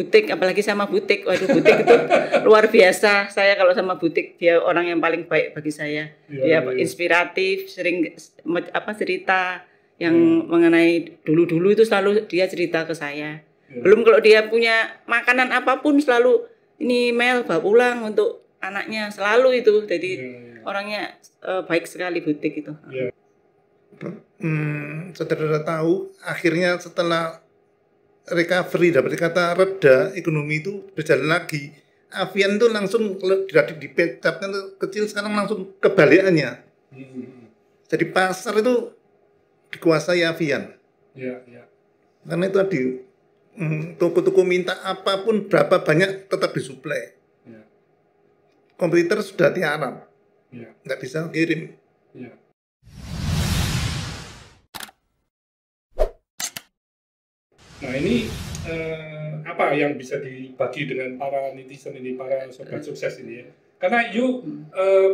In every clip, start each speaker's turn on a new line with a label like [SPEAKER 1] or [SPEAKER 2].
[SPEAKER 1] Butik, apalagi sama Butik. Waduh, Butik itu luar biasa. Saya kalau sama Butik, dia orang yang paling baik bagi saya. Dia inspiratif, sering cerita yang mengenai dulu-dulu itu selalu dia cerita ke saya. Belum kalau dia punya makanan apapun selalu ini Mel bawa pulang untuk anaknya, selalu itu. Jadi orangnya baik sekali Butik itu.
[SPEAKER 2] Saudara tahu akhirnya setelah recovery, dapat kata reda, ekonomi itu berjalan lagi. Avian itu langsung dari dipecatkan kecil, sekarang langsung kebalikannya. Jadi pasar itu dikuasai Avian. Karena itu tadi toko-toko minta apapun berapa banyak tetap disuplai. Komputer sudah tiarap, nggak bisa kirim.
[SPEAKER 3] Nah ini apa yang bisa dibagi dengan para netizen ini, para sobat sukses ini ya? Karena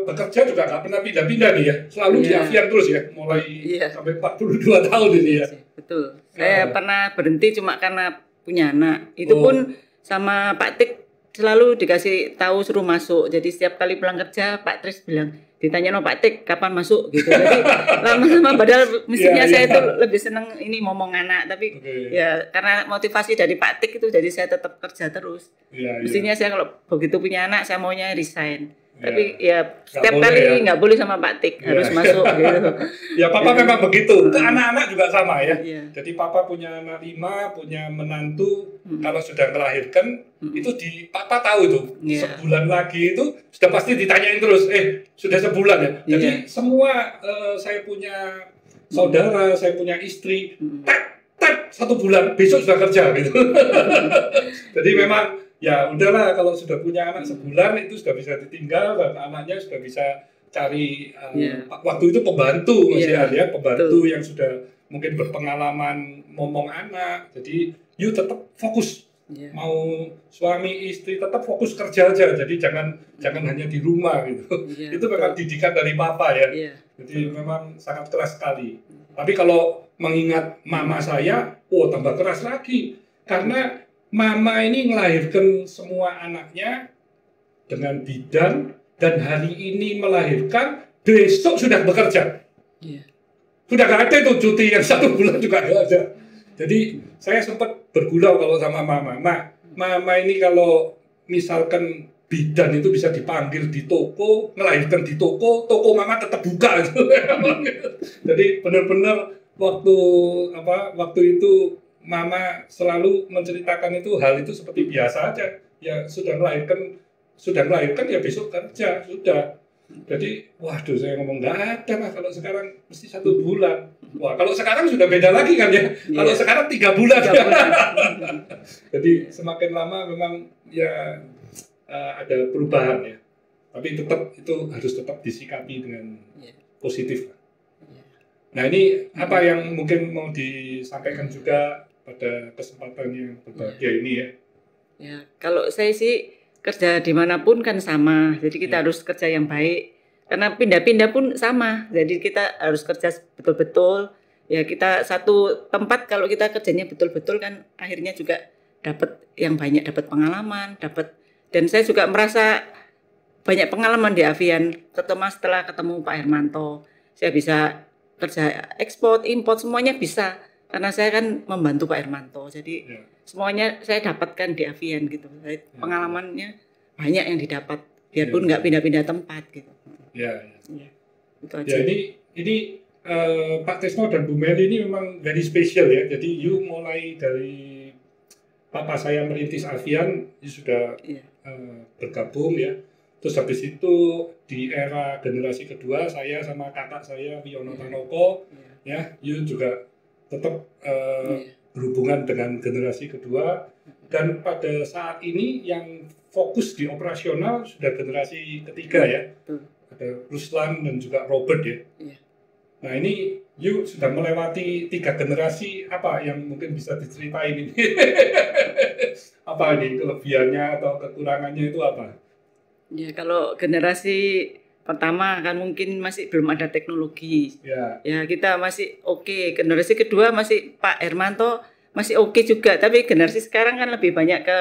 [SPEAKER 3] bekerja juga nggak pernah pindah-pindah nih ya, selalu di Avian terus ya, mulai sampai 42 tahun ini ya.
[SPEAKER 1] Betul. Saya pernah berhenti cuma karena punya anak. Itu pun sama Pak Tik selalu dikasih tahu suruh masuk. Jadi setiap kali pulang kerja Pak Tris bilang, ditanya no Pak Tik kapan masuk gitu. Jadi lama-lama padahal mestinya saya itu lebih senang ini ngomong anak, tapi ya karena motivasi dari Pak Tik itu jadi saya tetap kerja terus. Mestinya saya kalau begitu punya anak saya maunya resign. Tapi ya setiap kali nggak boleh sama Pak Tik, harus masuk gitu.
[SPEAKER 3] Ya Papa memang begitu, ke anak-anak juga sama ya. Jadi Papa punya anak 5, punya menantu, kalau sudah melahirkan itu Papa tahu itu sebulan lagi itu sudah pasti ditanyain terus, sudah sebulan ya. Jadi semua saya punya saudara, saya punya istri, tak 1 bulan besok sudah kerja gitu. Jadi memang ya udahlah, kalau sudah punya anak sebulan itu sudah bisa ditinggal dan anaknya sudah bisa cari waktu itu pembantu pembantu yang sudah mungkin berpengalaman ngomong anak. Jadi tetap fokus, mau suami istri tetap fokus kerja aja. Jadi jangan hanya di rumah gitu. Itu memang didikan dari Papa ya. Jadi memang sangat keras sekali. Tapi kalau mengingat mama saya, tambah keras lagi karena Mama ini melahirkan semua anaknya dengan bidan dan hari ini melahirkan, besok sudah bekerja. Sudah gak ada itu cuti yang 1 bulan juga gak ada. Jadi saya sempat bergurau kalau sama Mama. Mama ini kalau misalkan bidan itu bisa dipanggil di toko, melahirkan di toko Mama tetap buka. Jadi benar-benar waktu itu Mama selalu menceritakan hal itu seperti biasa aja. Ya sudah melahirkan ya besok kerja, sudah. Jadi waduh, saya ngomong nggak ada lah, kalau sekarang mesti 1 bulan. Wah, kalau sekarang sudah beda lagi kan ya. Kalau sekarang 3 bulan. Jadi semakin lama memang ya ada perubahan ya. Tapi tetap itu harus tetap disikapi dengan positif. Nah ini apa yang mungkin mau disampaikan juga pada kesempatan yang berbahagia ini ya?
[SPEAKER 1] Ya, kalau saya sih kerja dimanapun kan sama, jadi kita harus kerja yang baik. Karena pindah-pindah pun sama, jadi kita harus kerja betul-betul. Ya kita satu tempat kalau kita kerjanya betul-betul kan akhirnya juga dapat yang banyak, dapat pengalaman, dan saya juga merasa banyak pengalaman di Avian, terutama setelah ketemu Pak Hermanto. Saya bisa kerja ekspor, import, semuanya bisa. Karena saya kan membantu Pak Hermanto, jadi semuanya saya dapatkan di Avian gitu. Pengalamannya banyak yang didapat, biarpun nggak pindah-pindah tempat gitu. Itu aja.
[SPEAKER 3] Ya ini Pak Tresno dan Bu Meli ini memang very special ya. Jadi mulai dari Papa saya merintis Avian, sudah bergabung ya. Terus habis itu di era generasi kedua saya sama kakak saya Wiono Tanoko ya, juga tetap berhubungan dengan generasi kedua, dan pada saat ini yang fokus di operasional sudah generasi ketiga ya. Ada Ruslan dan juga Robert ya. Nah ini sudah melewati 3 generasi, apa yang mungkin bisa diceritain ini? Apa ini kelebihannya atau kekurangannya itu apa?
[SPEAKER 1] Ya kalau generasi pertama kan mungkin masih belum ada teknologi. Ya kita masih oke. Generasi kedua masih Pak Hermanto masih oke juga, tapi generasi sekarang kan lebih banyak ke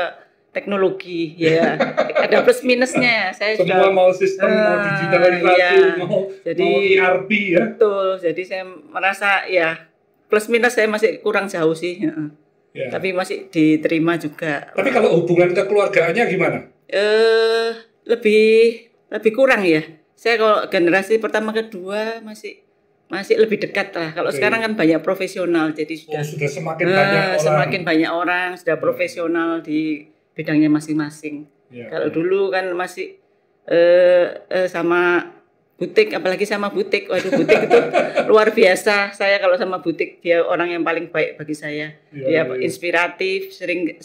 [SPEAKER 1] teknologi ya. Ada plus minusnya. Saya
[SPEAKER 3] semua mau sistem, mau digitalisasi, mau ERP ya.
[SPEAKER 1] Betul. Jadi saya merasa ya plus minus saya masih kurang jauh sih. Ya. Tapi masih diterima juga.
[SPEAKER 3] Tapi kalau hubungan kekeluargaannya gimana?
[SPEAKER 1] Lebih kurang ya. Saya kalau generasi pertama kedua masih lebih dekat lah. Kalau sekarang kan banyak profesional, jadi
[SPEAKER 3] sudah semakin
[SPEAKER 1] banyak orang sudah profesional di bidangnya masing-masing. Kalau dulu kan masih sama butik, apalagi sama butik. Waduh, butik itu luar biasa. Saya kalau sama butik, dia orang yang paling baik bagi saya. Dia inspiratif, sering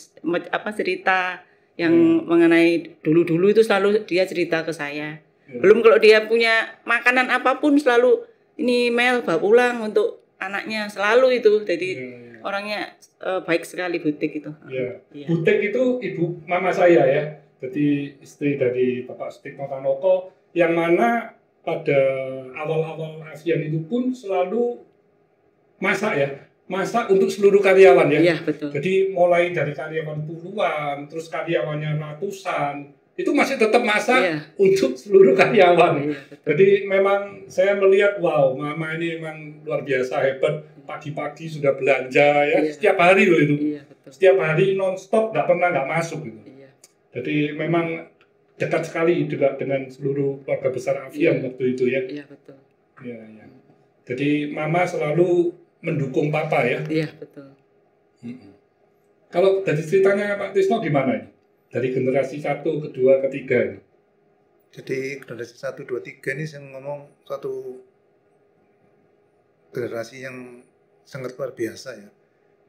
[SPEAKER 1] cerita yang mengenai dulu-dulu itu selalu dia cerita ke saya. Belum kalau dia punya makanan apapun selalu ini Mel bawa pulang untuk anaknya, selalu itu. Jadi orangnya baik sekali butik itu.
[SPEAKER 3] Butik itu ibu mama saya ya. Jadi istri dari Bapak Sutikno Tanoko, yang mana pada awal-awal Avian itu pun selalu masak untuk seluruh karyawan ya.
[SPEAKER 1] Iya, betul.
[SPEAKER 3] Jadi mulai dari karyawan puluhan, terus karyawannya ratusan, itu masih tetap masak untuk seluruh karyawan. Jadi memang saya melihat, wow, mama ini memang luar biasa hebat. Pagi-pagi sudah belanja ya, setiap hari loh itu. Setiap hari non-stop, nggak masuk gitu. Jadi memang dekat sekali juga dengan seluruh keluarga besar Avian waktu itu ya.
[SPEAKER 1] Iya, betul.
[SPEAKER 3] Iya. Jadi mama selalu mendukung papa ya.
[SPEAKER 1] Iya, betul.
[SPEAKER 3] Kalau dari ceritanya Pak Tisno gimana ini? Dari generasi 1, kedua, ketiga ini.
[SPEAKER 2] Jadi generasi 1, 2, 3 ini saya ngomong satu generasi yang sangat luar biasa ya.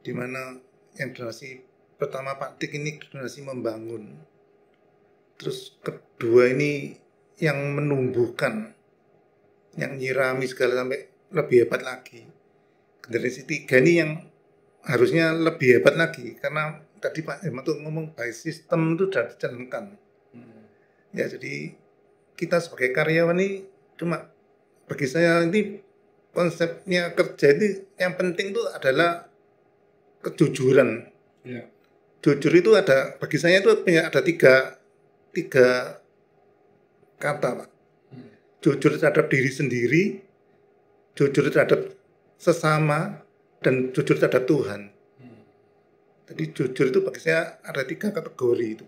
[SPEAKER 2] Dimana yang generasi pertama Pak Tik ini generasi membangun. Terus kedua ini yang menumbuhkan, yang nyirami segala sampai lebih hebat lagi. Generasi 3 ini yang harusnya lebih hebat lagi karena tadi Pak Herman tuh ngomong by system itu sudah dijalankan. Ya, jadi kita sebagai karyawan ini cuma bagi saya ini konsepnya kerja ini yang penting itu adalah kejujuran. Jujur itu ada, bagi saya itu ada tiga kata Pak. Jujur terhadap diri sendiri, jujur terhadap sesama, dan jujur terhadap Tuhan. Jadi jujur itu bagi saya ada 3 kategori itu.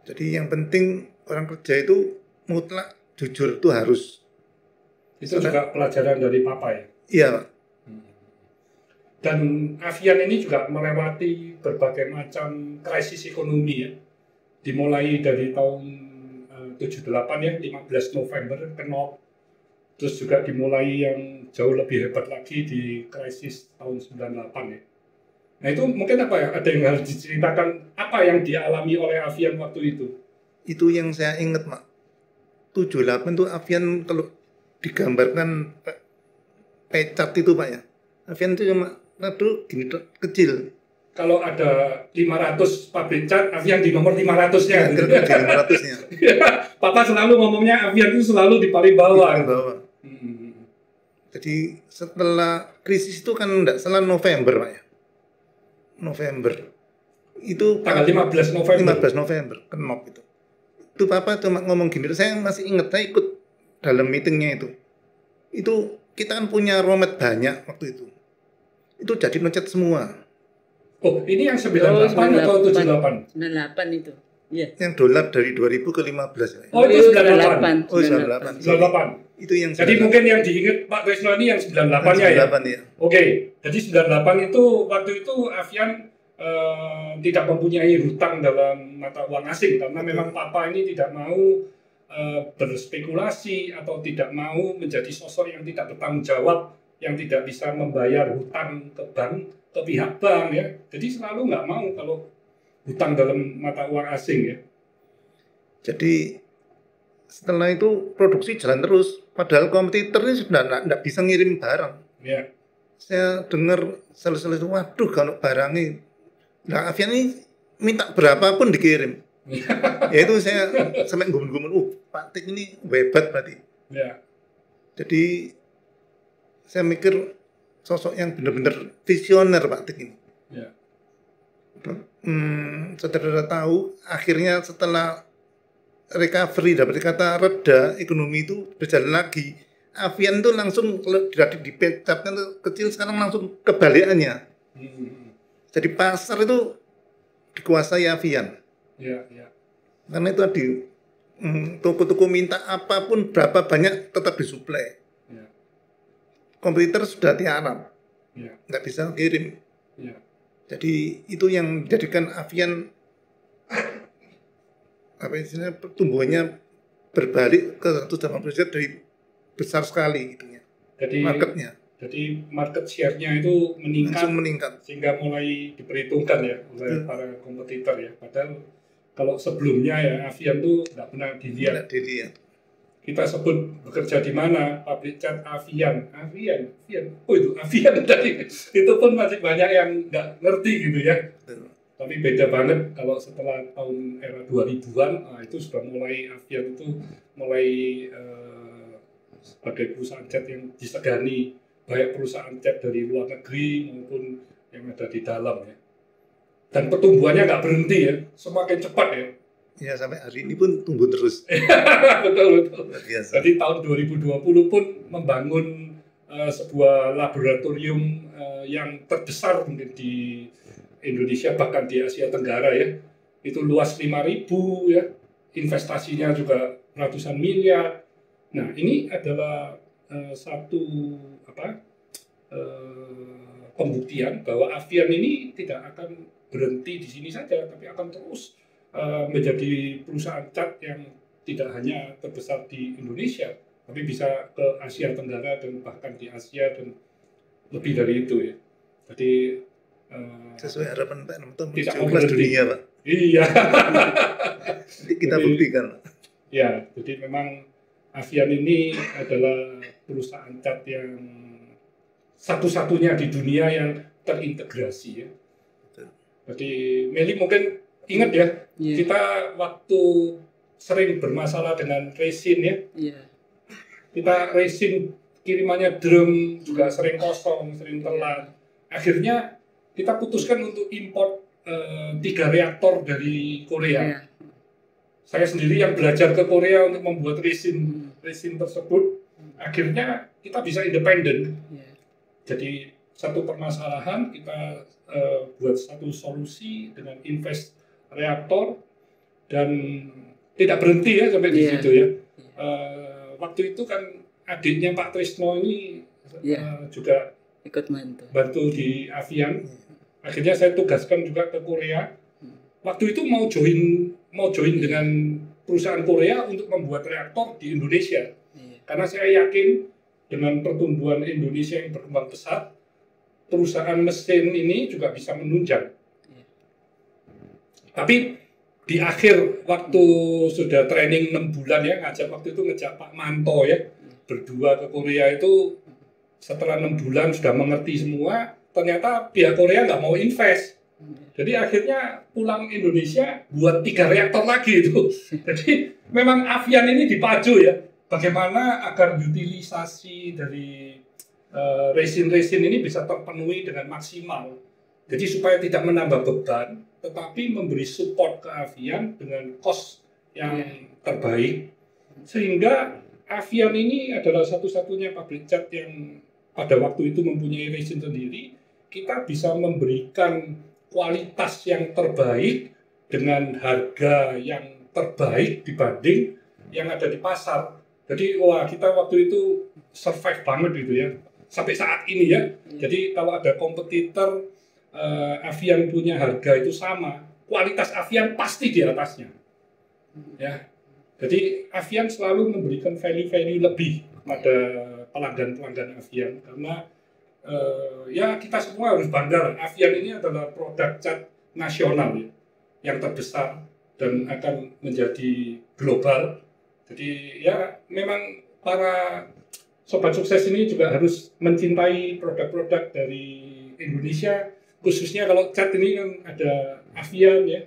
[SPEAKER 2] Jadi yang penting orang kerja itu mutlak jujur itu harus.
[SPEAKER 3] Itu juga pelajaran dari Papa ya?
[SPEAKER 2] Iya.
[SPEAKER 3] Dan Avian ini juga melewati berbagai macam krisis ekonomi ya. Dimulai dari tahun 78 ya, 15 November kenop. Terus juga dimulai yang jauh lebih hebat lagi di krisis tahun 98 ya. Nah itu mungkin apa ya, ada yang harus diceritakan apa yang dialami oleh Avian waktu itu?
[SPEAKER 2] Itu yang saya ingat Mak, 78 itu Avian kalau digambarkan pecat itu Pak ya, Avian itu cuma gini kecil.
[SPEAKER 3] Kalau ada 500 pabrik cat, Avian di nomor 500-nya.
[SPEAKER 2] Di 500-nya.
[SPEAKER 3] Papa selalu ngomongnya Avian itu selalu di paling bawah.
[SPEAKER 2] Di paling bawah. Jadi setelah krisis itu kan enggak salah November Pak ya. November itu
[SPEAKER 3] tanggal 15
[SPEAKER 2] November kenop itu Papa cuma ngomong gini, saya masih ingat, saya ikut dalam meetingnya itu kita kan punya romet banyak waktu itu jadi nocet semua.
[SPEAKER 3] Oh ini yang 98 atau 78?
[SPEAKER 1] 98 itu iya.
[SPEAKER 2] Yang dolar dari 2000 ke 15 ya.
[SPEAKER 3] Oh itu 98.
[SPEAKER 2] Oh 98 itu yang
[SPEAKER 3] jadi 98. Mungkin yang diingat Pak Trisno ini yang 98-nya ya? 98 ya. Oke, jadi 98 itu waktu itu Avian tidak mempunyai hutang dalam mata uang asing karena memang Papa ini tidak mau berspekulasi atau tidak mau menjadi sosok yang tidak bertanggung jawab, yang tidak bisa membayar hutang ke bank, ke pihak bank ya. Jadi selalu nggak mau kalau hutang dalam mata uang asing ya.
[SPEAKER 2] Jadi setelah itu produksi jalan terus, padahal kompetitor ini sudah tidak bisa ngirim barang.
[SPEAKER 3] Ya.
[SPEAKER 2] Saya dengar sales-sales itu, waduh kalau barangnya, nah Avian ini minta berapapun dikirim. Ya itu saya sampai gumun-gumun, Pak Tik ini hebat berarti.
[SPEAKER 3] Ya.
[SPEAKER 2] Jadi saya mikir sosok yang benar-benar visioner Pak Dik ini.
[SPEAKER 3] Ya.
[SPEAKER 2] Saudara tahu akhirnya setelah recovery, dapat kata reda, ekonomi itu berjalan lagi. Avian itu langsung kalau di petapnya itu kecil, sekarang langsung kebalikannya. Jadi pasar itu dikuasai Avian.
[SPEAKER 3] Ya, ya.
[SPEAKER 2] Karena itu tadi toko-toko minta apapun berapa banyak tetap disuplai.
[SPEAKER 3] Ya.
[SPEAKER 2] Kompetitor sudah tiarap,
[SPEAKER 3] Ya.
[SPEAKER 2] nggak bisa kirim.
[SPEAKER 3] Ya.
[SPEAKER 2] Jadi itu yang menjadikan Avian apa istilahnya pertumbuhannya berbalik ke 180% dari besar sekali gitu ya.
[SPEAKER 3] Jadi
[SPEAKER 2] Marketnya.
[SPEAKER 3] Jadi market share-nya itu
[SPEAKER 2] Langsung meningkat.
[SPEAKER 3] sehingga mulai diperhitungkan ya oleh para kompetitor ya. Padahal kalau sebelumnya ya Avian itu nggak pernah dilihat.
[SPEAKER 2] Nggak dilihat.
[SPEAKER 3] Kita sebut bekerja di mana, pabrik cat Avian. Oh itu Avian tadi. Itu pun masih banyak yang nggak ngerti gitu ya.
[SPEAKER 2] Betul.
[SPEAKER 3] Tapi beda banget kalau setelah tahun era 2000-an, itu sudah mulai Avian itu mulai sebagai perusahaan cat yang disegani, baik perusahaan cat dari luar negeri maupun yang ada di dalam ya. Dan pertumbuhannya nggak berhenti ya, semakin cepat ya.
[SPEAKER 2] Ya sampai hari ini pun tumbuh terus.
[SPEAKER 3] Betul.
[SPEAKER 2] Biasa.
[SPEAKER 3] Jadi tahun 2020 pun membangun sebuah laboratorium yang terbesar mungkin di Indonesia, bahkan di Asia Tenggara ya. Itu luas 5.000 ya, investasinya juga ratusan miliar. Nah ini adalah satu pembuktian bahwa Avian ini tidak akan berhenti di sini saja, tapi akan terus menjadi perusahaan cat yang tidak hanya terbesar di Indonesia, tapi bisa ke Asia Tenggara dan bahkan di Asia dan lebih dari itu ya. Jadi
[SPEAKER 2] sesuai harapan Pak Noto
[SPEAKER 3] tidak
[SPEAKER 2] menuju kelas dunia Pak.
[SPEAKER 3] Iya.
[SPEAKER 2] Kita buktikan.
[SPEAKER 3] Ya, jadi memang Avian ini adalah perusahaan cat yang satu-satunya di dunia yang terintegrasi ya. Jadi Meli mungkin ingat ya, kita waktu sering bermasalah dengan resin ya. Kita resin kirimannya drum juga sering kosong, sering telat. Akhirnya kita putuskan untuk import 3 reaktor dari Korea. Saya sendiri yang belajar ke Korea untuk membuat resin tersebut. Akhirnya kita bisa independen. Jadi satu permasalahan kita buat satu solusi dengan invest reaktor dan tidak berhenti ya sampai di situ ya. Waktu itu kan adiknya Pak Trisno ini juga
[SPEAKER 1] ikut
[SPEAKER 3] bantu di Avian. Akhirnya saya tugaskan juga ke Korea. Waktu itu mau join dengan perusahaan Korea untuk membuat reaktor di Indonesia. Karena saya yakin dengan pertumbuhan Indonesia yang berkembang pesat, perusahaan mesin ini juga bisa menunjang. Tapi di akhir waktu sudah training 6 bulan ya, ngajak Pak Manto ya, berdua ke Korea itu setelah 6 bulan sudah mengerti semua, ternyata pihak Korea nggak mau invest. Jadi akhirnya pulang Indonesia buat 3 reaktor lagi itu. Jadi memang Avian ini dipacu ya, bagaimana agar utilisasi dari resin-resin ini bisa terpenuhi dengan maksimal. Jadi supaya tidak menambah beban, tetapi memberi support ke Avian dengan cost yang terbaik. Sehingga Avian ini adalah satu-satunya pabrik cat yang pada waktu itu mempunyai resin sendiri. Kita bisa memberikan kualitas yang terbaik dengan harga yang terbaik dibanding yang ada di pasar. Jadi kita waktu itu survive banget gitu ya, sampai saat ini ya. Jadi kalau ada kompetitor Avian punya harga itu sama, kualitas Avian pasti di atasnya. Ya. Jadi Avian selalu memberikan value-value lebih pada pelanggan-pelanggan Avian karena ya kita semua harus bangga. Avian ini adalah produk cat nasional ya, yang terbesar dan akan menjadi global. Jadi ya memang para sobat sukses ini juga harus mencintai produk-produk dari Indonesia, khususnya kalau cat ini kan ada Avian ya.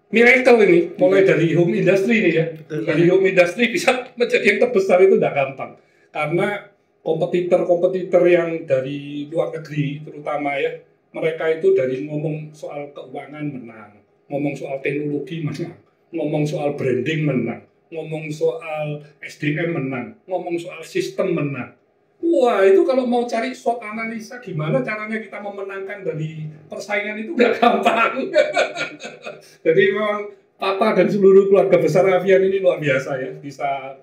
[SPEAKER 3] Miracle ini, mulai dari home industry ini ya. Dari home industry bisa menjadi yang terbesar itu tidak gampang. Karena kompetitor yang dari luar negeri terutama ya, mereka itu dari ngomong soal keuangan menang, ngomong soal teknologi menang, ngomong soal branding menang, ngomong soal SDM menang, ngomong soal sistem menang. Wah, itu kalau mau cari SWOT analisa gimana caranya kita memenangkan dari persaingan itu nggak gampang. Jadi memang Papa dan seluruh keluarga besar Avian ini luar biasa ya, bisa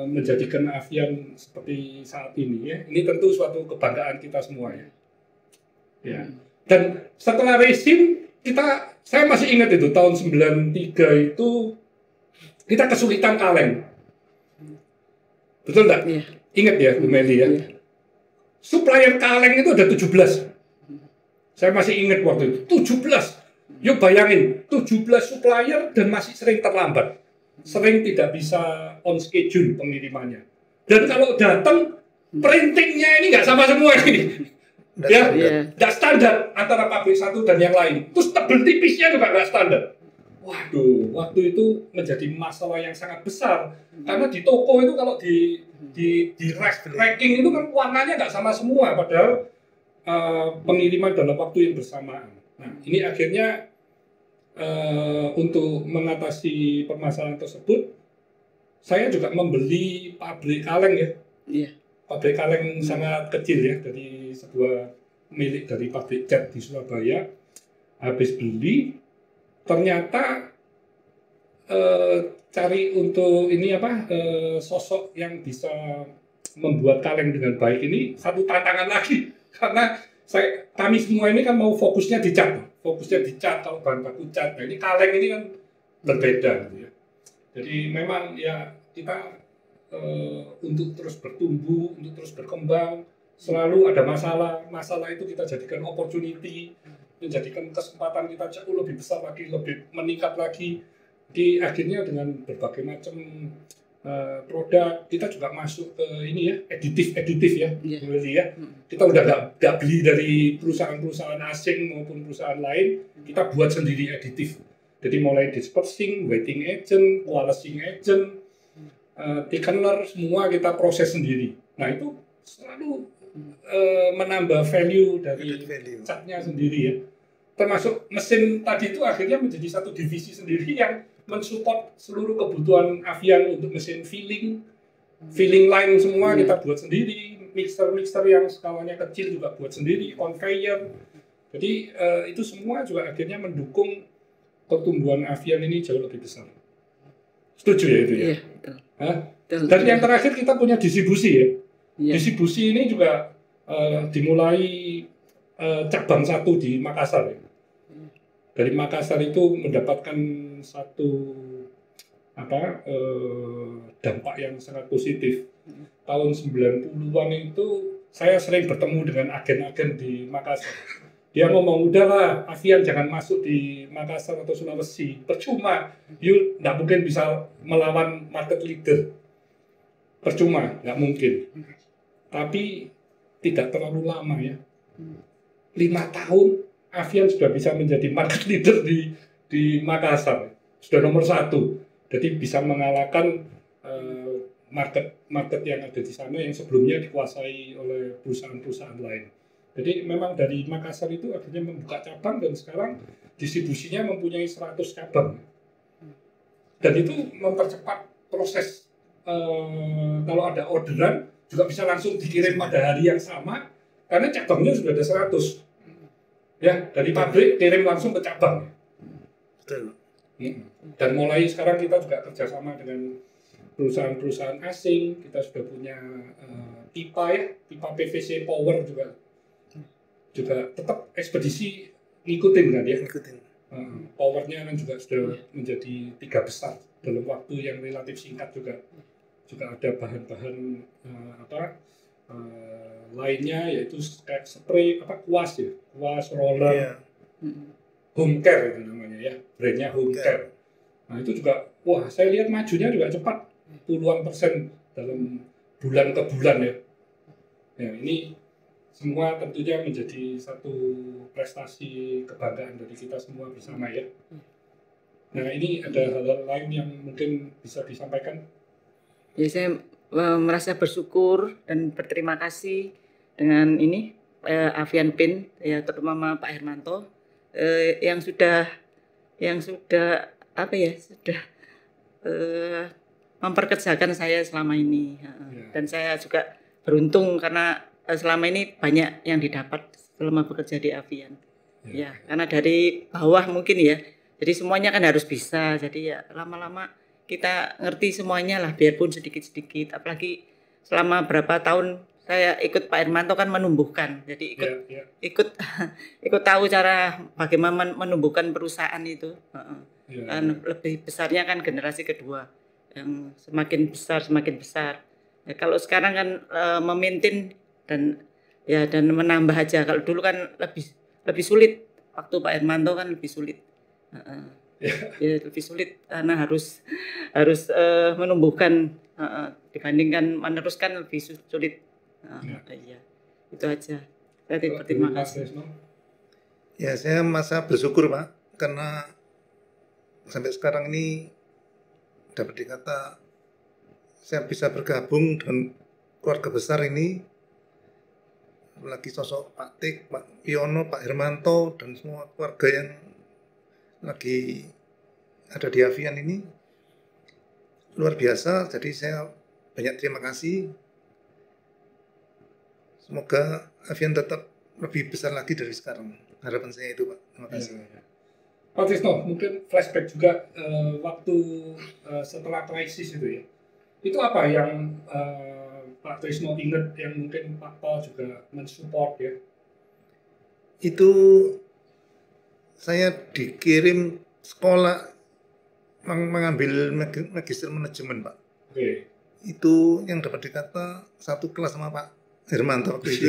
[SPEAKER 3] menjadikan Avian seperti saat ini ya. Ini tentu suatu kebanggaan kita semua ya. Ya. Dan setelah racing saya masih ingat itu tahun 93 itu kita kesulitan kaleng. Betul enggak? Iya. Ingat ya Bu Meli ya. Iya. Supplier kaleng itu ada 17. Saya masih ingat waktu itu 17. Yuk bayangin, 17 supplier dan masih sering terlambat. Sering tidak bisa on schedule pengirimannya. Dan kalau datang, printingnya ini nggak sama semua ini. Ya, nggak standar antara pabrik satu dan yang lain. Terus tebel tipisnya juga nggak standar. Waduh, waktu itu menjadi masalah yang sangat besar. Karena di toko itu kalau di racking itu kan warnanya nggak sama semua. Padahal pengiriman dalam waktu yang bersamaan. Nah, ini akhirnya untuk mengatasi permasalahan tersebut, saya juga membeli pabrik kaleng ya. Iya. Pabrik kaleng sangat kecil ya, dari sebuah milik dari pabrik cat di Surabaya. Habis beli, ternyata cari untuk ini sosok yang bisa membuat kaleng dengan baik ini satu tantangan lagi. Karena kami semua ini kan mau fokusnya di cat, kalau bahan baku cat. Nah, ini kaleng ini kan berbeda gitu ya. Jadi memang ya kita untuk terus bertumbuh, untuk terus berkembang, selalu ada masalah itu kita jadikan opportunity, menjadikan kesempatan kita jauh lebih besar lagi, lebih meningkat lagi. Di akhirnya dengan berbagai macam produk, kita juga masuk ke ini ya, editif ya, ya. Kita udah nggak beli dari perusahaan-perusahaan asing maupun perusahaan lain, kita buat sendiri editif. Jadi mulai dispersing, wetting agent, coalescing agent, thickener, semua kita proses sendiri. Nah itu selalu menambah value dari catnya sendiri ya. Termasuk mesin tadi itu akhirnya menjadi satu divisi sendiri yang mensupport seluruh kebutuhan Avian untuk mesin filling line semua kita buat sendiri, mixer yang skalanya kecil juga buat sendiri, conveyor. Jadi itu semua juga akhirnya mendukung pertumbuhan Avian ini jauh lebih besar. Setuju ya itu ya? Iya, betul. Dan yang terakhir kita punya distribusi ya. Iya. Distribusi ini juga dimulai cabang 1 di Makassar ya. Dari Makassar itu mendapatkan satu dampak yang sangat positif. Tahun 90-an itu saya sering bertemu dengan agen-agen di Makassar. Dia ngomong, udahlah Avian jangan masuk di Makassar atau Sulawesi. Percuma, you nggak mungkin bisa melawan market leader. Percuma, nggak mungkin. Tapi tidak terlalu lama ya. 5 tahun Avian sudah bisa menjadi market leader di Makassar, sudah nomor 1. Jadi bisa mengalahkan market yang ada di sana yang sebelumnya dikuasai oleh perusahaan-perusahaan lain. Jadi memang dari Makassar itu akhirnya membuka cabang dan sekarang distribusinya mempunyai 100 cabang. Dan itu mempercepat proses kalau ada orderan juga bisa langsung dikirim pada hari yang sama karena cabangnya sudah ada 100. Ya, dari pabrik kirim langsung ke cabang. Betul. Dan mulai sekarang kita juga kerjasama dengan perusahaan-perusahaan asing. Kita sudah punya pipa PVC power juga tetap ekspedisi ngikutin kan ya. Powernya kan juga sudah menjadi 3 besar dalam waktu yang relatif singkat juga ada bahan-bahan lainnya yaitu kayak spray kuas roller, home care itu namanya ya, brandnya home care. Nah itu juga saya lihat majunya juga cepat, puluhan persen dalam bulan ke bulan ya. Ya ini semua tentunya menjadi satu prestasi kebanggaan dari kita semua bersama ya. Nah ini ada hal-hal lain yang mungkin bisa disampaikan.
[SPEAKER 1] Ya saya merasa bersyukur dan berterima kasih dengan ini Avian Pin ya, terutama Pak Hermanto yang sudah apa ya, sudah memperkerjakan saya selama ini. Dan saya juga beruntung karena selama ini banyak yang didapat selama bekerja di Avian. Ya, karena dari bawah mungkin ya. Jadi semuanya kan harus bisa. Jadi ya lama-lama kita ngerti semuanya lah, biarpun sedikit-sedikit. Apalagi selama berapa tahun saya ikut Pak Hermanto kan menumbuhkan. Jadi ikut tahu cara bagaimana menumbuhkan perusahaan itu. Kan lebih besarnya kan generasi kedua yang semakin besar. Ya, kalau sekarang kan memaintain dan menambah aja. Kalau dulu kan lebih sulit. Waktu Pak Hermanto kan lebih sulit. Ya, lebih sulit karena harus menumbuhkan dibandingkan meneruskan lebih sulit. Ya, itu aja. Saya berterima kasih.
[SPEAKER 2] Ya, saya masa bersyukur Pak, karena sampai sekarang ini dapat dikata saya bisa bergabung dengan keluarga besar ini, apalagi sosok Pak Tik, Pak Piono, Pak Hermanto, dan semua keluarga yang lagi ada di Avian ini luar biasa. Jadi saya banyak terima kasih. Semoga Avian tetap lebih besar lagi dari sekarang. Harapan saya itu Pak. Terima kasih.
[SPEAKER 3] Pak Trisno, mungkin flashback juga waktu setelah krisis itu ya. Itu apa yang Pak Trisno ingat yang mungkin Pak Paul juga mensupport ya?
[SPEAKER 2] Itu saya dikirim sekolah mengambil magister manajemen Pak. Itu yang dapat dikata satu kelas sama Pak Hermanto waktu itu.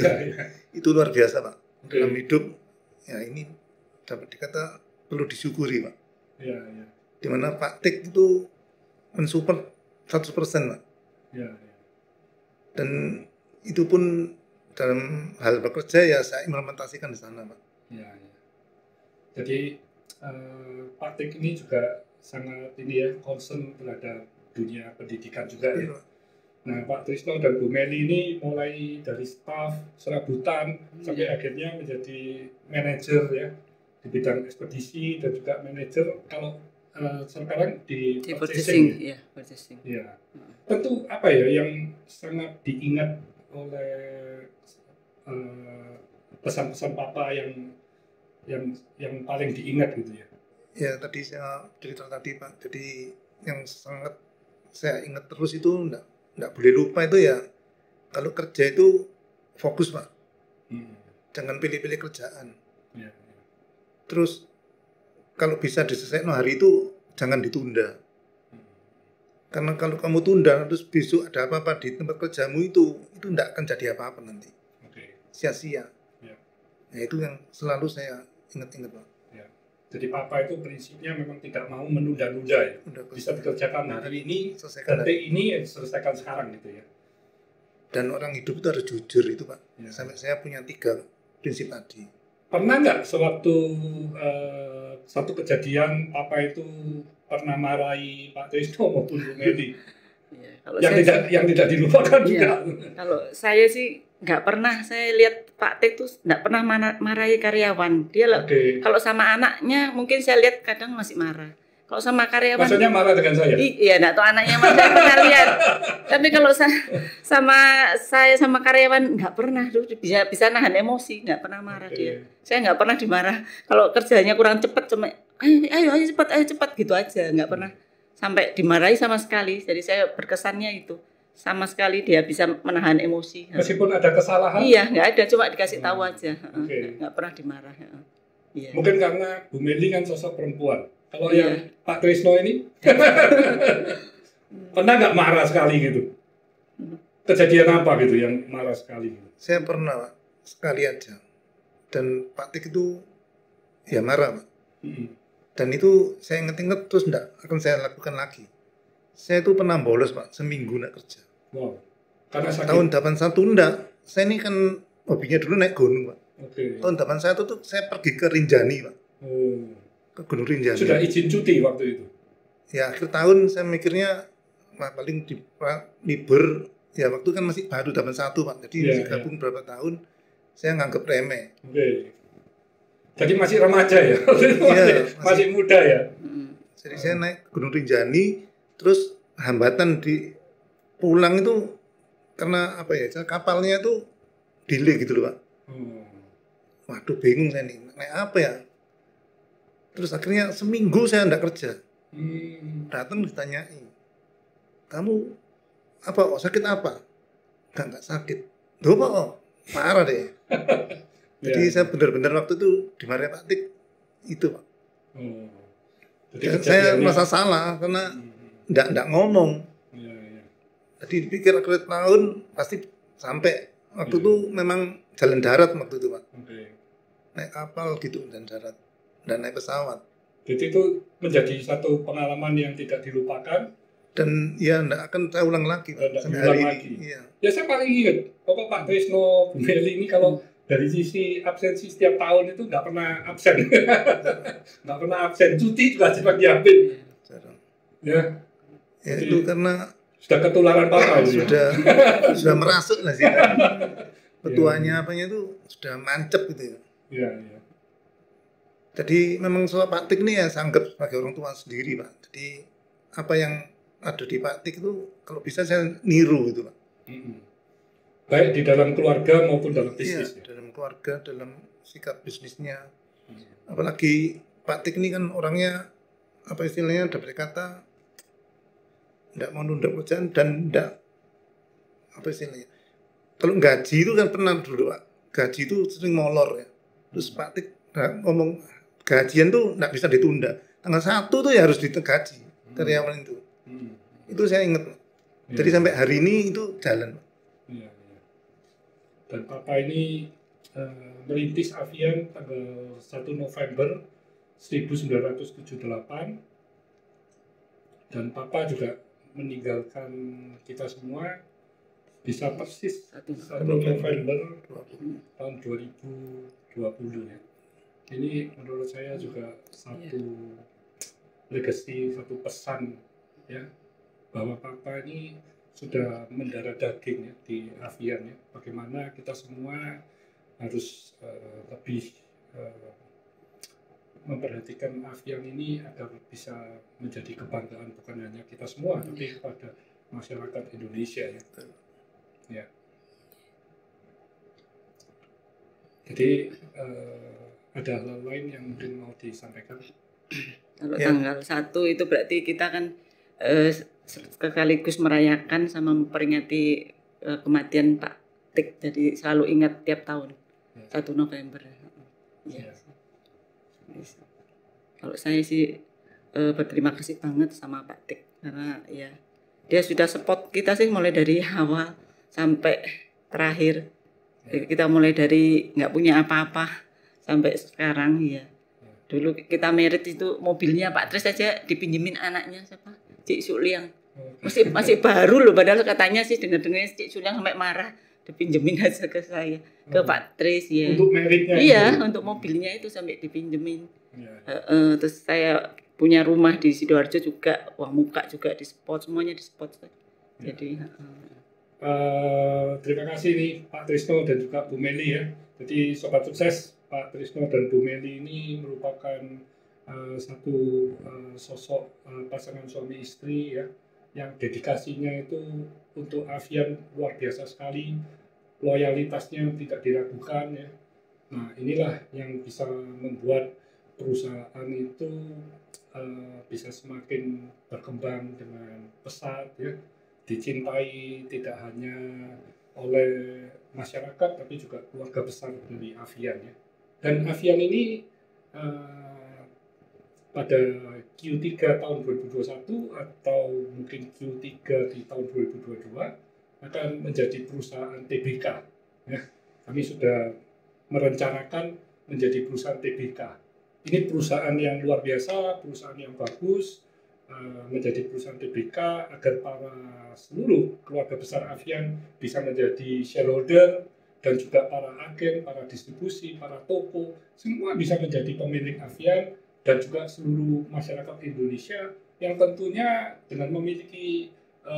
[SPEAKER 2] Itu luar biasa Pak. Dalam hidup ya ini dapat dikata perlu disyukuri Pak. Dimana Pak Tik itu mensupport 100% Pak. Dan itu pun dalam hal bekerja ya saya implementasikan di sana Pak.
[SPEAKER 3] Jadi Pak Tik ini juga sangat concern terhadap dunia pendidikan juga ya. Nah, Pak Trisno dan Bu Meli ini mulai dari staf serabutan sampai akhirnya menjadi manajer ya di bidang ekspedisi dan juga manajer kalau sekarang di purchasing. Ya. Tentu apa ya yang sangat diingat oleh pesan-pesan Papa yang paling diingat gitu ya.
[SPEAKER 2] Ya, tadi saya cerita tadi Pak. Jadi yang sangat saya ingat terus itu enggak boleh lupa itu ya, kalau kerja itu fokus Pak. Jangan pilih-pilih kerjaan. Terus kalau bisa diselesaikan hari itu jangan ditunda. Karena kalau kamu tunda terus besok ada apa-apa di tempat kerjamu itu enggak akan jadi apa-apa nanti. Sia-sia. Nah, itu yang selalu saya ingat-ingat Pak.
[SPEAKER 3] Jadi Papa itu prinsipnya memang tidak mau menunda-nunda ya. Bisa dikerjakan hari ini, detik ini selesaikan sekarang gitu ya.
[SPEAKER 2] Dan orang hidup itu harus jujur itu Pak. Sampai saya punya 3 prinsip tadi.
[SPEAKER 3] Pernah nggak sewaktu satu kejadian Papa itu pernah marahi Pak Trisno maupun Bu Meli? yang tidak dilupakan juga.
[SPEAKER 1] Kalau saya sih nggak pernah, saya lihat Pak Tik tuh nggak pernah marahi karyawan. Dia kalau sama anaknya mungkin saya lihat kadang masih marah. Kalau sama karyawan,
[SPEAKER 3] maksudnya marah dengan saya?
[SPEAKER 1] Iya, nggak tahu anaknya mana pernah lihat. Tapi kalau saya sama karyawan nggak pernah, bisa nahan emosi, nggak pernah marah dia. Saya nggak pernah dimarah. Kalau kerjanya kurang cepat, cuma ayo cepat gitu aja, nggak pernah sampai dimarahi sama sekali. Jadi saya berkesannya itu. Sama sekali dia bisa menahan emosi.
[SPEAKER 3] Meskipun ada kesalahan?
[SPEAKER 1] Iya, nggak ada, cuma dikasih tahu aja. Nggak pernah dimarah.
[SPEAKER 3] Iya. Mungkin karena Bu Meli kan sosok perempuan. Kalau yang Pak Trisno ini pernah nggak marah sekali gitu? Kejadian apa gitu yang marah sekali? Gitu?
[SPEAKER 2] Saya pernah Pak, sekali aja. Dan Pak Tik itu ya marah Pak. Dan itu saya inget-inget terus enggak akan saya lakukan lagi. Saya itu pernah bolos Pak, seminggu enggak kerja.
[SPEAKER 3] Wow. Karena sakit.
[SPEAKER 2] Tahun 81 enggak. Saya ini kan hobinya dulu naik gunung Pak. Tahun 81 tuh saya pergi ke Rinjani Pak. Ke Gunung Rinjani.
[SPEAKER 3] Sudah izin cuti waktu itu?
[SPEAKER 2] Ya akhir tahun saya mikirnya paling di libur ya waktu kan masih baru 81 Pak. Jadi masih gabung berapa tahun saya nganggep remeh.
[SPEAKER 3] Jadi masih remaja ya? masih muda ya?
[SPEAKER 2] Jadi saya naik Gunung Rinjani, terus hambatan di pulang itu karena apa ya, kapalnya itu delay gitu loh Pak. Waduh bingung saya nih, naik apa ya? Terus akhirnya seminggu saya enggak kerja. Datang ditanyain, kamu apa? Sakit apa? Enggak sakit. Loh Pak, parah deh. Jadi saya benar-benar waktu itu dimarahin Pak Tik itu Pak. Jadi saya merasa salah karena enggak ngomong. Jadi dipikir akhir tahun pasti sampai. Waktu itu memang jalan darat waktu itu Pak. Naik kapal gitu dan darat dan naik pesawat.
[SPEAKER 3] Jadi itu menjadi satu pengalaman yang tidak dilupakan
[SPEAKER 2] dan ya tidak akan saya ulang lagi Pak.
[SPEAKER 3] Sampai hari ini. Iya. Ya saya paling ingat Pak Trisno Bu Meli ini kalau dari sisi absensi setiap tahun itu nggak pernah absen, nggak pernah absen, cuti juga cepat diambil. Ya.
[SPEAKER 2] Ya itu karena
[SPEAKER 3] sudah ketularan Papa
[SPEAKER 2] ya. Sudah merasuk lah sih. Petuanya apanya itu sudah mancep gitu ya. Iya. Jadi memang soal Pak Tik ini ya saya anggap sebagai orang tua sendiri Pak. Jadi apa yang ada di Pak Tik itu kalau bisa saya niru gitu Pak.
[SPEAKER 3] Baik di dalam keluarga maupun dalam bisnis.
[SPEAKER 2] Iya, dalam keluarga, dalam sikap bisnisnya. Apalagi Pak Tik ini kan orangnya apa istilahnya ada berkata tidak mau nunda pekerjaan dan tidak apa istilahnya. Kalau gaji itu kan pernah dulu Pak. Gaji itu sering molor ya. Terus Pak Tik ngomong gajian tuh nggak bisa ditunda. Tanggal 1 tuh ya harus digaji karyawan itu. Itu saya ingat. Jadi sampai hari ini itu jalan.
[SPEAKER 3] Dan Papa ini merintis Avian tanggal 1 November 1978. Dan Papa juga meninggalkan kita semua bisa persis 1 November tahun 2020 ya. Ini menurut saya juga satu legacy, satu pesan ya bahwa Papa ini sudah mendarah daging ya di Avian ya. Bagaimana kita semua harus lebih memperhatikan Avian ini agar bisa menjadi kebanggaan bukan hanya kita semua tapi kepada masyarakat Indonesia ya. Ya. Jadi ada hal lain yang mungkin mau disampaikan?
[SPEAKER 1] Kalau tanggal 1 itu berarti kita kan sekaligus merayakan sama memperingati kematian Pak Tik. Jadi selalu ingat tiap tahun 1 November. Ya. Kalau saya sih berterima kasih banget sama Pak Tik karena ya dia sudah support kita sih mulai dari awal sampai terakhir. Kita mulai dari nggak punya apa-apa sampai sekarang ya. Dulu kita merit itu mobilnya Pak Tris aja dipinjemin anaknya siapa? Cik Suliang. Masih baru loh padahal katanya sih dengar-dengar Cik Suliang sampai marah dipinjemin aja ke saya, ke Pak Tris ya.
[SPEAKER 3] Untuk meritnya.
[SPEAKER 1] Iya, untuk mobilnya itu sampai dipinjemin. Terus saya punya rumah di Sidoarjo juga, uang muka juga di spot, semuanya di spot. Jadi
[SPEAKER 3] terima kasih nih Pak Trisno dan juga Bu Meli ya. Jadi Sobat Sukses, Pak Trisno dan Bu Meli ini merupakan satu sosok pasangan suami istri ya, yang dedikasinya itu untuk Avian luar biasa sekali, loyalitasnya tidak diragukan ya. Nah inilah yang bisa membuat perusahaan itu bisa semakin berkembang dengan pesat ya, dicintai tidak hanya oleh masyarakat tapi juga keluarga besar dari Avian ya. Dan Avian ini pada Q3 tahun 2021 atau mungkin Q3 di tahun 2022 akan menjadi perusahaan TBK ya. Kami sudah merencanakan menjadi perusahaan TBK. Ini perusahaan yang luar biasa, perusahaan yang bagus, menjadi perusahaan TBK agar para seluruh keluarga besar Avian bisa menjadi shareholder dan juga para agen, para distribusi, para toko, semua bisa menjadi pemilik Avian dan juga seluruh masyarakat Indonesia yang tentunya dengan memiliki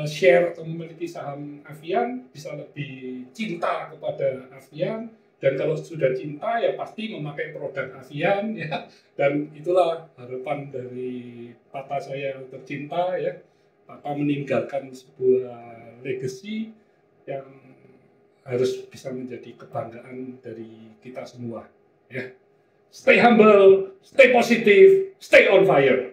[SPEAKER 3] share atau memiliki saham Avian, bisa lebih cinta kepada Avian, dan kalau sudah cinta ya pasti memakai produk Avian ya. Dan itulah harapan dari papa saya yang tercinta ya. Papa meninggalkan sebuah legacy yang harus bisa menjadi kebanggaan dari kita semua ya. Stay humble, stay positive, stay on fire.